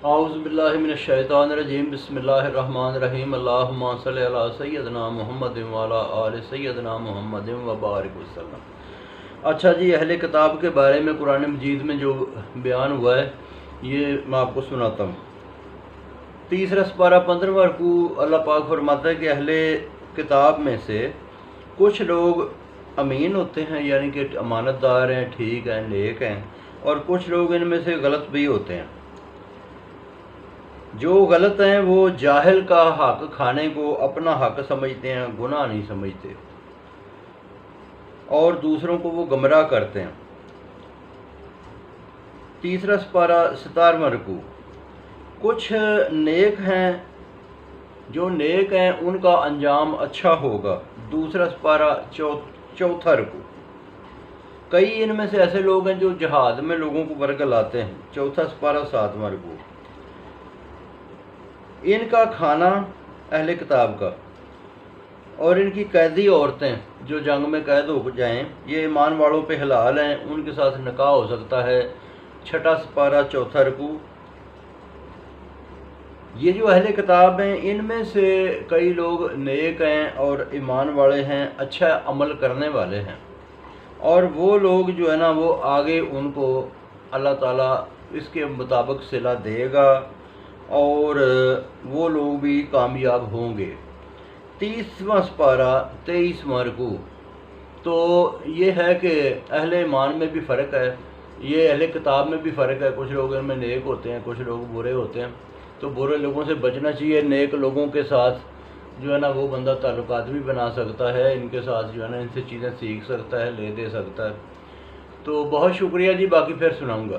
اعوذ باللہ من الشیطان الرجیم بسم اللہ الرحمن الرحیم اللہم صلی علی سیدنا محمد وعلی آل سیدنا محمد وبارک وسلم۔ اچھا جی، اہل کتاب کے بارے میں قرآن مجید میں جو بیان ہوا ہے یہ میں آپ کو سناتا ہوں۔ تیسرا سپارہ 15واں رکوع، اللہ پاک فرماتا ہے کہ اہل کتاب میں سے کچھ لوگ امین ہوتے ہیں، یعنی کہ امانت دار ہیں، ٹھیک ہیں، نیک ہیں، اور کچھ لوگ ان میں سے غلط بھی ہوتے ہیں۔ جو غلط ہیں وہ جاہل کا حق کھانے کو اپنا حق سمجھتے ہیں، گناہ نہیں سمجھتے، اور دوسروں کو وہ گمراہ کرتے ہیں۔ تیسرا سپارہ 17واں رکوع، کچھ نیک ہیں، جو نیک ہیں ان کا انجام اچھا ہوگا۔ دوسرا سپارہ 4واں رکوع، کئی ان میں سے ایسے لوگ ہیں جو جہاد میں لوگوں کو ورگلاتے ہیں۔ چوتھا سپارہ 7واں رکوع، ان کا کھانا اہل کتاب کا اور ان کی قیدی عورتیں جو جنگ میں قید ہو جائیں یہ ایمان والوں پہ حلال ہیں، ان کے ساتھ نکاح ہو سکتا ہے۔ چھٹا سپارہ 4واں رکوع، یہ جو اہل کتاب ہیں ان میں سے کئی لوگ نیک ہیں اور ایمان والے ہیں، اچھا عمل کرنے والے ہیں، اور وہ لوگ جو ہے نا وہ آگے ان کو اللہ تعالیٰ اس کے مطابق صلہ دے گا اور وہ لوگ بھی کامیاب ہوں گے۔ 30واں سپارہ 23واں رکوع، تو یہ ہے کہ اہل ایمان میں بھی فرق ہے، یہ اہل کتاب میں بھی فرق ہے، کچھ لوگ ان میں نیک ہوتے ہیں، کچھ لوگ برے ہوتے ہیں، تو برے لوگوں سے بچنا چاہیے۔ نیک لوگوں کے ساتھ جو ہے نا وہ بندہ تعلقات بھی بنا سکتا ہے، ان کے ساتھ جو ہے نا ان سے چیزیں سیکھ سکتا ہے، لے دے سکتا ہے۔ تو بہت شکریہ جی، باقی پھر سناؤں گا۔